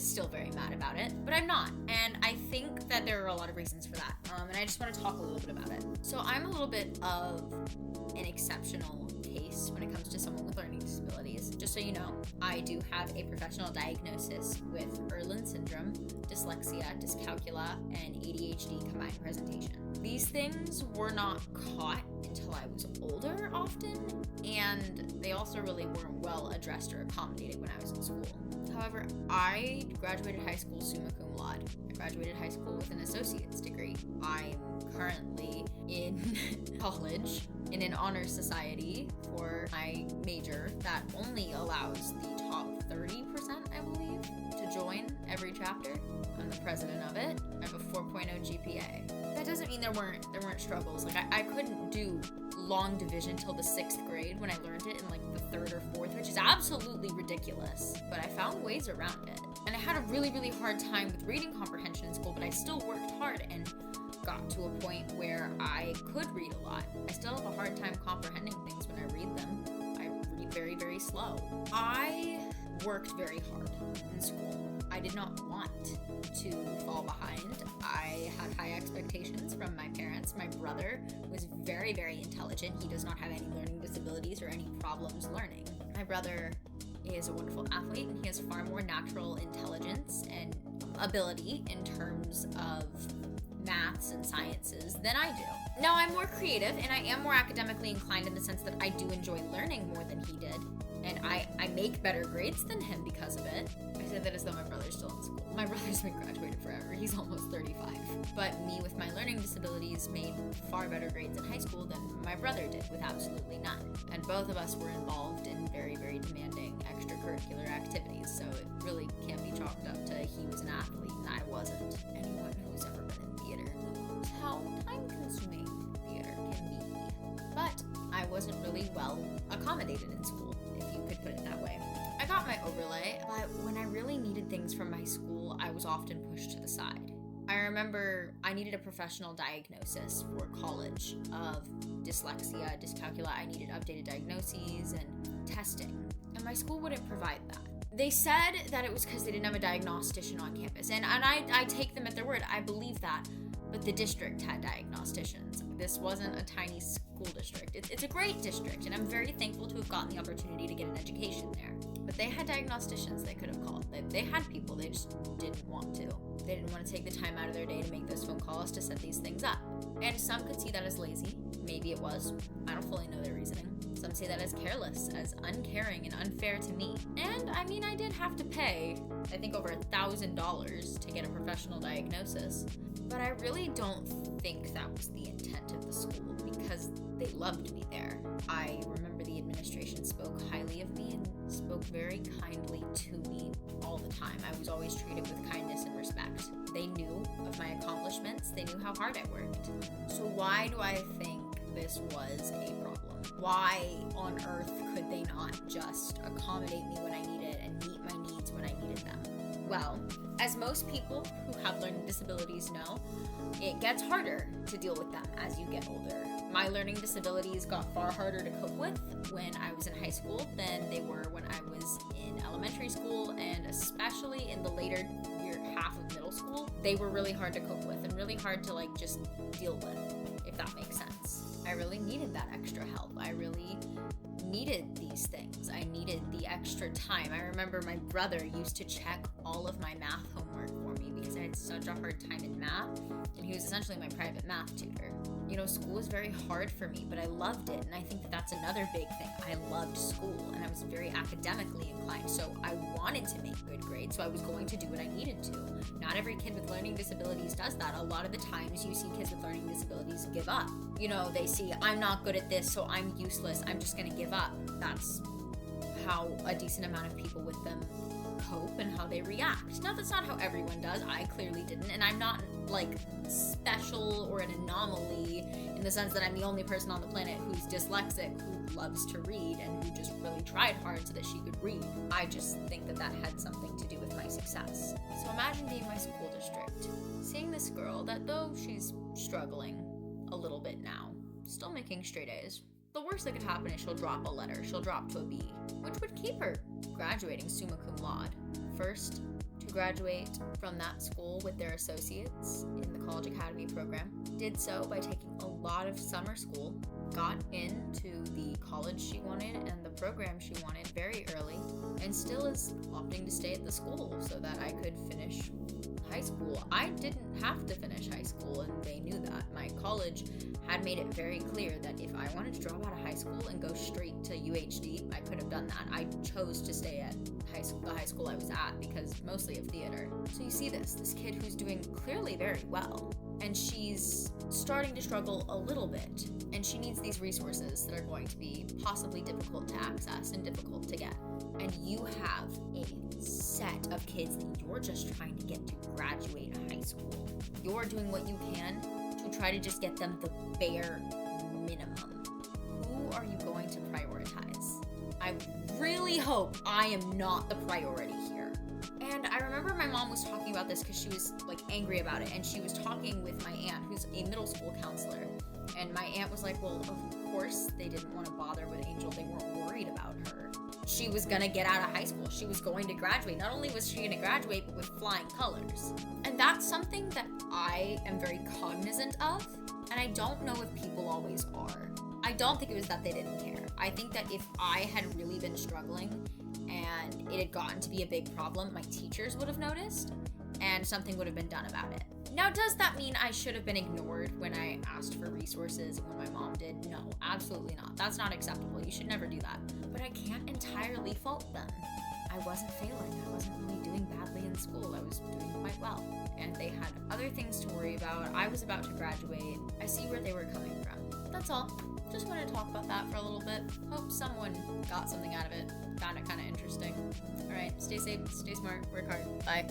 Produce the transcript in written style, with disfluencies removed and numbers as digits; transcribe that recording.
was still very mad about it, but I'm not. And I think that there are a lot of reasons for that. And I just want to talk a little bit about it. So I'm a little bit of an exceptional case when it comes to someone with learning disabilities. Just so you know, I do have a professional diagnosis with Erland syndrome, dyslexia, dyscalculia, and ADHD combined presentation. These things were not caught until I was older often, and they also really weren't well addressed or accommodated when I was in school. However, I graduated high school summa cum laude. I graduated high school with an associate's degree. I'm currently in college in an honor society for my major that only allows the top 30%, I believe, to join every chapter. I'm the president of it. I have a 4.0 GPA. That doesn't mean there weren't struggles. Like I couldn't do long division till the 6th grade when I learned it in like the 3rd or 4th, which is absolutely ridiculous. But I found ways around it. And I had a really, really hard time with reading comprehension in school, but I still worked hard and got to a point where I could read a lot. I still have a hard time comprehending things when I read them. I read very, very slow. I worked very hard in school. I did not want to fall behind. I had high expectations from my parents. My brother was very, very intelligent. He does not have any learning disabilities or any problems learning. My brother is a wonderful athlete, and he has far more natural intelligence and ability in terms of maths and sciences than I do. Now, I'm more creative and I am more academically inclined in the sense that I do enjoy learning more than he did, and I make better grades than him because of it. I say that as though my brother's still in school. My brother's been graduated forever. He's almost 35. But me with my learning disabilities made far better grades in high school than my brother did with absolutely none. And both of us were involved in very, very demanding extracurricular activities, so it really can't be chalked up to he was an athlete and I wasn't. Anyone who's ever been in theater knows how time-consuming theater can be. But I wasn't really well accommodated in school, if you could put it that way. I got my overlay, but when I really needed things from my school, I was often pushed to the side. I remember I needed a professional diagnosis for college of dyslexia, dyscalculia. I needed updated diagnoses and testing, and my school wouldn't provide that. They said that it was because they didn't have a diagnostician on campus, and I take them at their word. I believe that, but the district had diagnosticians. This wasn't a tiny school district. It's a great district, and I'm very thankful to have gotten the opportunity to get an education there. But they had diagnosticians they could have called. They had people, they just didn't want to. They didn't want to take the time out of their day to make those phone calls to set these things up. And some could see that as lazy. Maybe it was. I don't fully know their reasoning. Some see that as careless, as uncaring and unfair to me. And I mean, I did have to pay, I think, over $1,000 to get a professional diagnosis. But I really don't think that was the intent of the school, because they loved me there. I remember the administration spoke highly of me and spoke very kindly to me all the time. I was always treated with kindness and respect. They knew of my accomplishments. They knew how hard I worked. So why do I think this was a problem? Why on earth could they not just accommodate me when I needed and meet my needs when I needed them? Well, as most people who have learning disabilities know, it gets harder to deal with them as you get older. My learning disabilities got far harder to cope with when I was in high school than they were when I was in elementary school, and especially in the later half of middle school. They were really hard to cope with and really hard to just deal with, if that makes sense. I really needed that extra help. I really needed these things. I needed the extra time. I remember my brother used to check all of my math homework for me because I had such a hard time in math, and he was essentially my private math tutor. You know, school was very hard for me, but I loved it, and I think that's another big thing. I loved school, and I was very academically inclined, so I wanted to make good grades, so I was going to do what I needed to. Not every kid with learning disabilities does that. A lot of the times you see kids with learning disabilities give up. You know, they see, I'm not good at this, so I'm useless, I'm just gonna give up. That's how a decent amount of people with them cope and how they react. Now, that's not how everyone does. I clearly didn't, and I'm not special or an anomaly in the sense that I'm the only person on the planet who's dyslexic, who loves to read, and who just really tried hard so that she could read. I just think that had something to do with my success. So imagine being my school district, seeing this girl that, though she's struggling a little bit now, still making straight A's. The worst that could happen is she'll drop a letter. She'll drop to a B, which would keep her graduating summa cum laude. First to to graduate from that school with their associates in the College Academy program. Did so by taking a lot of summer school, got into the college she wanted and the program she wanted very early, and still is opting to stay at the school so that I could finish high school. I didn't have to finish high school, and they knew that. My college had made it very clear that if I wanted to drop out of high school and go straight to UHD, I could have done that. I chose to stay at the high school I was at because mostly of theater. So you see this kid who's doing clearly very well, and she's starting to struggle a little bit, and she needs these resources that are going to be possibly difficult to access and difficult to get. And you have a set of kids that you're just trying to get to graduate high school. You're doing what you can to try to just get them the bare minimum. Who are you going to prioritize? I really hope I am not the priority here. And I remember my mom was talking about this because she was angry about it, and she was talking with my aunt, who's a middle school counselor. And my aunt was like, well, of course they didn't want to bother with Angel. They weren't worried about her. She was gonna get out of high school. She was going to graduate. Not only was she gonna graduate, but with flying colors. And that's something that I am very cognizant of, and I don't know if people always are. I don't think it was that they didn't care. I think that if I had really been struggling and it had gotten to be a big problem, my teachers would have noticed and something would have been done about it. Now, does that mean I should have been ignored when I asked for resources and when my mom did? No, absolutely not. That's not acceptable. You should never do that. But I can't entirely fault them. I wasn't failing. I wasn't really doing badly in school. I was doing quite well. And they had other things to worry about. I was about to graduate. I see where they were coming from. That's all. Just wanted to talk about that for a little bit. Hope someone got something out of it. Found it kind of interesting. All right, stay safe, stay smart, work hard. Bye.